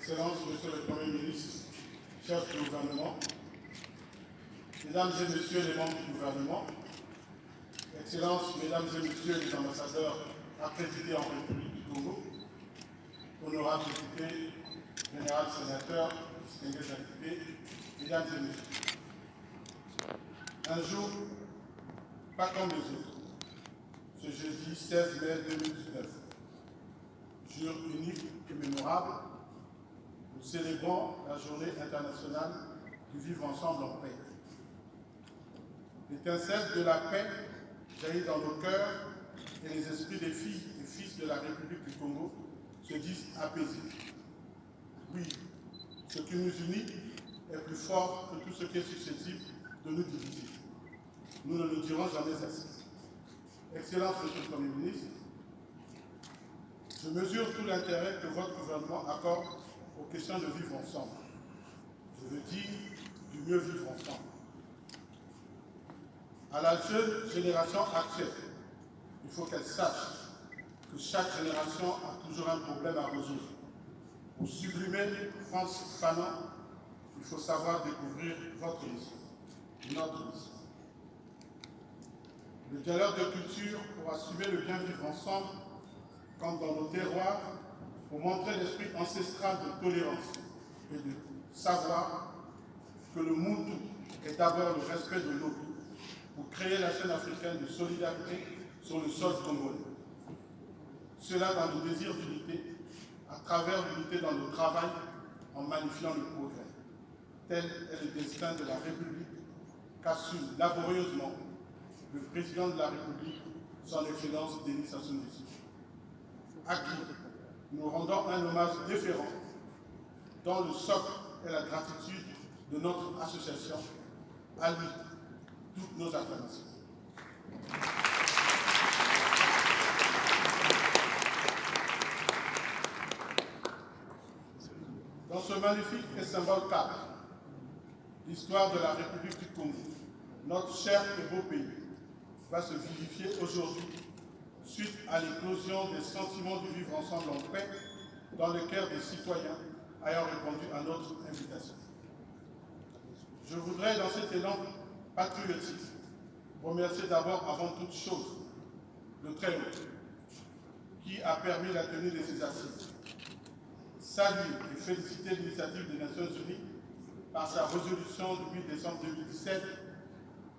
Excellences, Monsieur le Premier ministre, chef du gouvernement, Mesdames et Messieurs les membres du gouvernement, Excellences, Mesdames et Messieurs les ambassadeurs accrédités en République du Congo, honorables députés, général sénateur, distingués invités, Mesdames et Messieurs. Un jour, pas comme les autres, ce jeudi 16 mai 2019, jour unique et mémorable, nous célébrons la journée internationale du vivre ensemble en paix. L'étincelle de la paix jaillit dans nos cœurs et les esprits des filles et fils de la République du Congo se disent apaisés. Oui, ce qui nous unit est plus fort que tout ce qui est susceptible de nous diviser. Nous ne le dirons jamais assez. Excellence, Monsieur le Premier ministre, je mesure tout l'intérêt que votre gouvernement accorde aux questions de vivre ensemble. Je veux dire du mieux vivre ensemble. À la jeune génération actuelle, il faut qu'elle sache que chaque génération a toujours un problème à résoudre. Pour sublimer France Fanon, il faut savoir découvrir votre mission, notre mission. Le dialogue de culture pour assumer le bien vivre ensemble, comme dans nos terroirs, pour montrer l'esprit ancestral de tolérance et de savoir que le Muntu est d'abord le respect de l'autre, pour créer la scène africaine de solidarité sur le sol congolais. Cela dans le désir d'unité, à travers l'unité dans le travail, en magnifiant le progrès. Tel est le destin de la République qu'assume laborieusement le président de la République, son Excellence Denis Sassou Nguesso, à qui nous rendons un hommage déférent, dont le socle est la gratitude de notre association, à lui toutes nos acclamations. Dans ce magnifique et symbole cadre, l'histoire de la République du Congo, notre cher et beau pays, va se vivifier aujourd'hui suite à l'éclosion des sentiments du vivre ensemble en paix dans le cœur des citoyens ayant répondu à notre invitation. Je voudrais, dans cet élan patriotique, remercier d'abord, avant toute chose, le Très-Haut, qui a permis la tenue de ces assises. Saluer et féliciter l'initiative des Nations Unies par sa résolution du 8 décembre 2017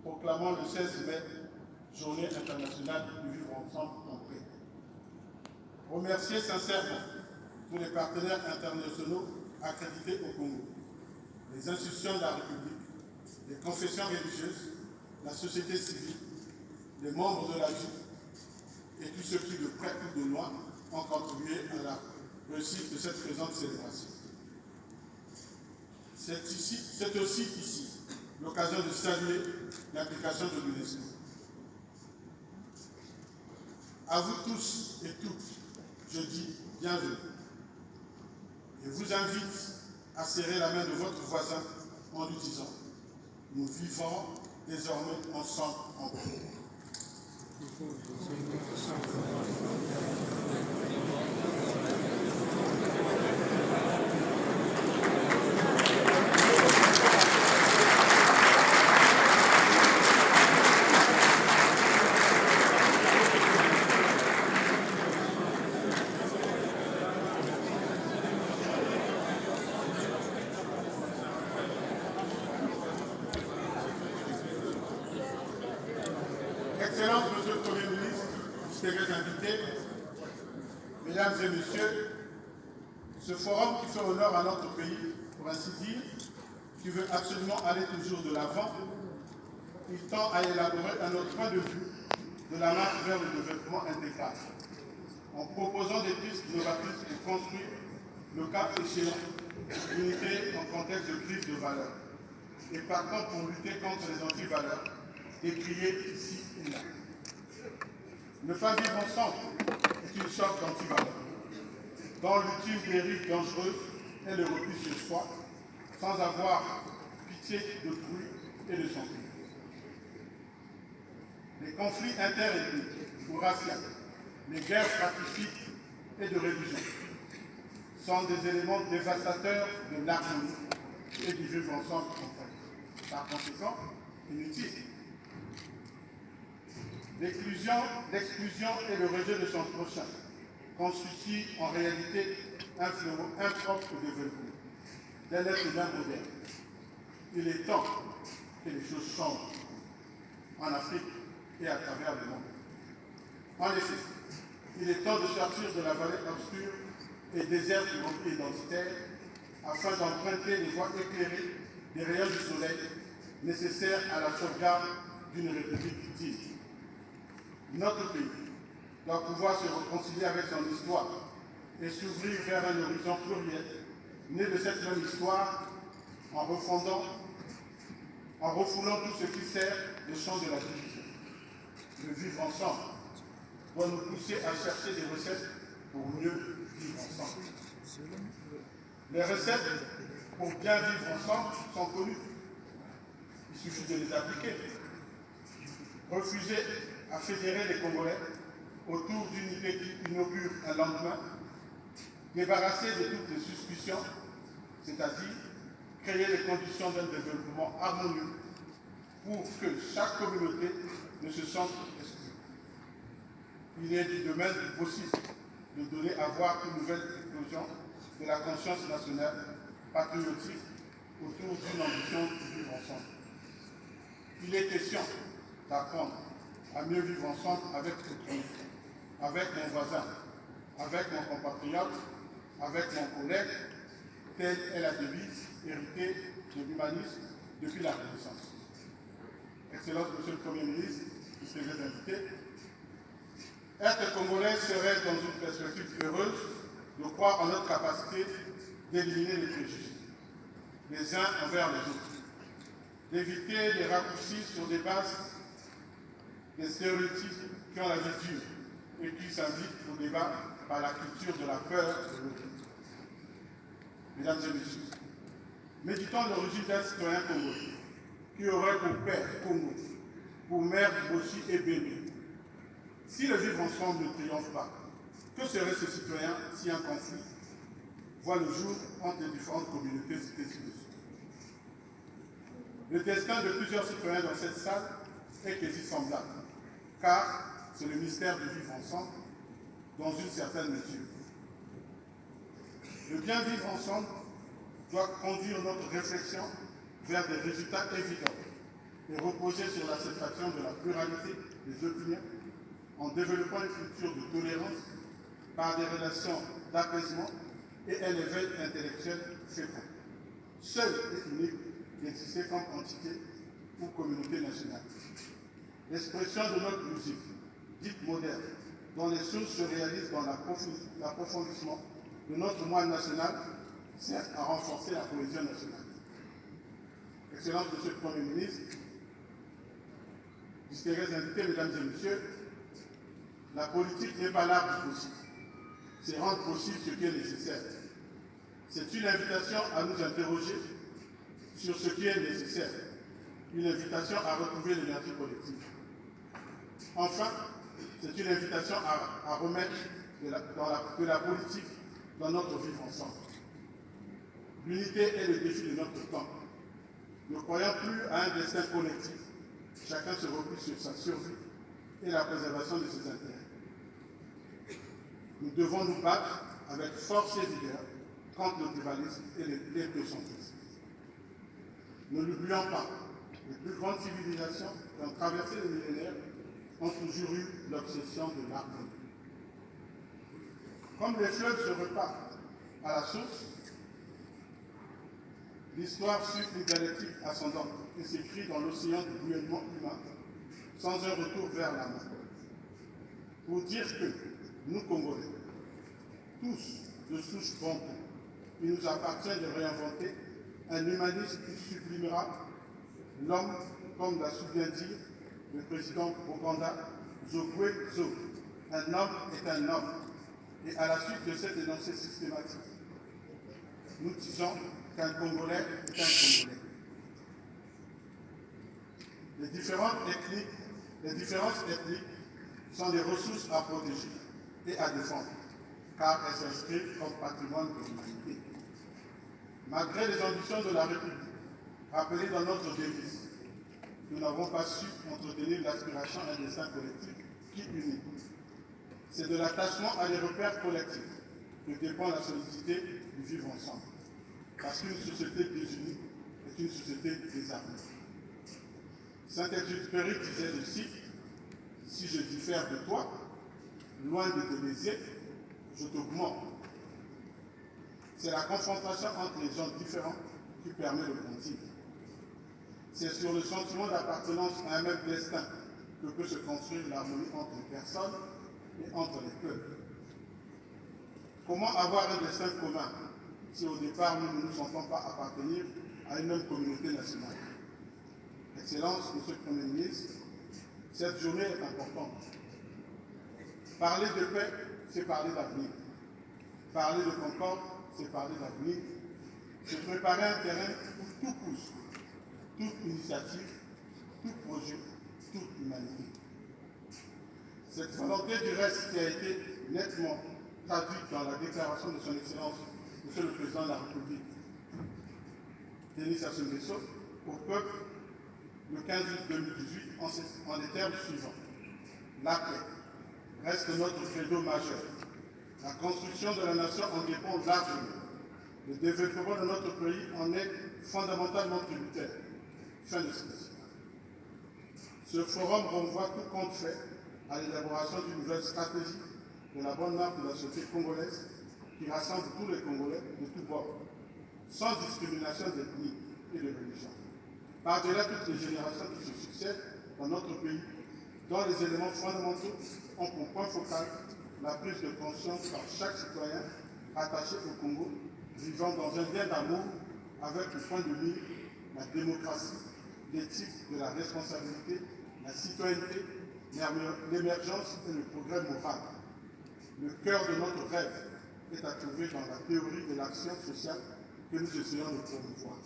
proclamant le 16 mai Journée internationale du vivre ensemble en paix. Remercier sincèrement tous les partenaires internationaux accrédités au Congo, les institutions de la République, les confessions religieuses, la société civile, les membres de la vie et tous ceux qui, de près ou de loin, ont contribué à la réussite de cette présente célébration. C'est aussi ici l'occasion de saluer l'application de l'UNESCO. À vous tous et toutes, je dis bienvenue et vous invite à serrer la main de votre voisin en lui disant « Nous vivons désormais ensemble en paix ». Excellence, Monsieur le Premier ministre, distingués invités, Mesdames et Messieurs, ce forum qui fait honneur à notre pays, pour ainsi dire, qui veut absolument aller toujours de l'avant, il tend à élaborer un autre point de vue de la marche vers le développement intégral, en proposant des pistes novatrices pour construire le cas échéant l'unité en contexte de crise de valeurs, et partant pour lutter contre les antivaleurs décriées ici et là. Ne pas vivre ensemble est une sorte d'antivaleur, dont l'ultime dérive dangereuse est le repli sur soi, sans avoir pitié d'autrui et de son pays. Les conflits interethniques ou raciaux, les guerres stratifiques et de religion sont des éléments dévastateurs de l'harmonie et du vivre ensemble. Par conséquent, inutile. L'exclusion et le rejet de son prochain constituent en réalité un fléau impropre au développement d'un être humain moderne. Il est temps que les choses changent en Afrique et à travers le monde. En effet, il est temps de sortir de la vallée obscure et déserte du repli identitaire afin d'emprunter les voies éclairées des rayons du soleil nécessaires à la sauvegarde d'une république digne. Notre pays doit pouvoir se réconcilier avec son histoire et s'ouvrir vers un horizon pluriel, né de cette même histoire, en refoulant tout ce qui sert le champ de la division. Le vivre ensemble doit nous pousser à chercher des recettes pour mieux vivre ensemble. Les recettes pour bien vivre ensemble sont connues. Il suffit de les appliquer. Refuser à fédérer les Congolais autour d'une idée qui inaugure un lendemain, débarrasser de toutes les suspicions, c'est-à-dire créer les conditions d'un développement harmonieux pour que chaque communauté ne se sente exclue. Il est du domaine du possible de donner à voir une nouvelle explosion de la conscience nationale patriotique autour d'une ambition de vivre ensemble. Il est question d'apprendre à mieux vivre ensemble avec autrui, avec mon voisin, avec mon compatriote, avec mon collègue, telle est la devise héritée de l'humanisme depuis la Renaissance. Excellence, Monsieur le Premier ministre, distingués invités, être Congolais serait, dans une perspective heureuse, de croire en notre capacité d'éliminer les préjugés, les uns envers les autres, d'éviter les raccourcis sur des bases des stéréotypes qui ont la vie dure et qui s'invitent au débat par la culture de la peur de l'autre. Mesdames et messieurs, méditons l'origine d'un citoyen congolais qui aurait pour père Congo, pour mère Bossi et Béni. Si le vivre ensemble ne triomphe pas, que serait ce citoyen si un conflit voit le jour entre les différentes communautés citées ci-dessus? Le destin de plusieurs citoyens dans cette salle est quasi semblable, car c'est le mystère du vivre ensemble dans une certaine mesure. Le bien vivre ensemble doit conduire notre réflexion vers des résultats évidents et reposer sur l'acceptation de la pluralité des opinions en développant une culture de tolérance par des relations d'apaisement et un éveil intellectuel fécond. Seul et unique d'exister comme entité ou communauté nationale. L'expression de notre musique, dite moderne, dont les choses se réalisent dans l'approfondissement de notre moine national, sert à renforcer la cohésion nationale. Excellence, Monsieur le Premier ministre, distingués invités, Mesdames et Messieurs, la politique n'est pas l'art du possible. C'est rendre possible ce qui est nécessaire. C'est une invitation à nous interroger sur ce qui est nécessaire. Une invitation à retrouver l'énergie collective. Enfin, c'est une invitation à remettre de la politique dans notre vivre ensemble. L'unité est le défi de notre temps. Ne croyant plus à un destin collectif, chacun se replie sur sa survie et la préservation de ses intérêts. Nous devons nous battre avec force et vigueur contre le tribalisme et l'ethnocentrisme. Ne l'oublions pas, les plus grandes civilisations qui ont traversé les millénaires ont toujours eu l'obsession de l'harmonie. Comme les fleuves se repartent à la source, l'histoire suit une dialectique ascendante et s'écrit dans l'océan du bouillonnement humain, sans un retour vers la mer. Pour dire que nous, Congolais, tous de souche bantou, il nous appartient de réinventer un humanisme qui sublimera l'homme, comme l'a su bien dire le président Bokanda, Zogwe Zo. Un homme est un homme. Et à la suite de cet énoncé systématique, nous disons qu'un Congolais est un Congolais. Les différences ethniques sont des ressources à protéger et à défendre. car elles s'inscrivent comme patrimoine de l'humanité. Malgré les ambitions de la République, rappelées dans notre devise, nous n'avons pas su entretenir l'aspiration à un destin collectif qui unit. C'est de l'attachement à des repères collectifs que dépend la solidité du vivre ensemble. Parce qu'une société désunie est une société désarmée. Saint-Exupéry disait, je cite, « Si je diffère de toi, loin de te baiser, je t'augmente. » C'est la confrontation entre les gens différents qui permet le contigue. C'est sur le sentiment d'appartenance à un même destin que peut se construire l'harmonie entre les personnes et entre les peuples. Comment avoir un destin commun si au départ nous ne nous sentons pas appartenir à une même communauté nationale? Excellence, Monsieur le Premier ministre, cette journée est importante. Parler de paix, c'est parler d'avenir. Parler de concorde, c'est parler d'avenir. C'est préparer un terrain où tout pousse, toute initiative, tout projet, toute humanité. Cette volonté du reste qui a été nettement traduite dans la déclaration de son Excellence, Monsieur le Président de la République, Denis Sassou Nguesso, au peuple le 15 août 2018 en les termes suivants. La paix reste notre credo majeur. La construction de la nation en dépend largement. Le développement de notre pays en est fondamentalement tributaire. Fin de citation. Ce forum renvoie tout compte fait à l'élaboration d'une nouvelle stratégie de la bonne marque de la société congolaise qui rassemble tous les Congolais de tous bords, sans discrimination d'ethnie et de religion. Par-delà toutes les générations qui se succèdent dans notre pays, dont les éléments fondamentaux ont pour point focal la prise de conscience par chaque citoyen attaché au Congo, vivant dans un lien d'amour avec le point de vue, la démocratie, l'éthique de la responsabilité, la citoyenneté, l'émergence et le progrès moral. Le cœur de notre rêve est à trouver dans la théorie de l'action sociale que nous essayons de promouvoir.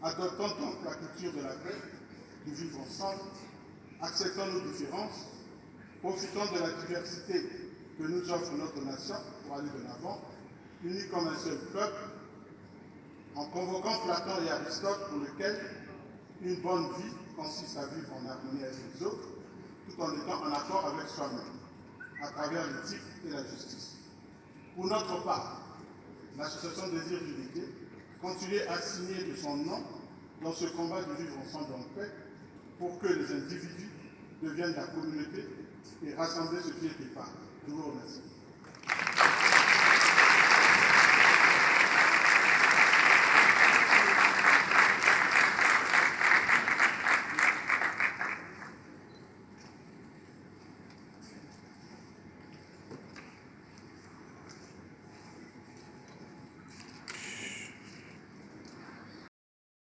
Adoptons donc la culture de la paix, du vivre ensemble, acceptons nos différences, profitons de la diversité que nous offre notre nation pour aller de l'avant, unis comme un seul peuple, en convoquant Platon et Aristote pour lequel une bonne vie consiste à vivre en harmonie avec les autres, tout en étant en accord avec soi-même, à travers l'éthique et la justice. Pour notre part, l'association Désir d'unité continue à signer de son nom dans ce combat de vivre ensemble en paix pour que les individus deviennent la communauté et rassembler ce qui est pas. Je vous remercie.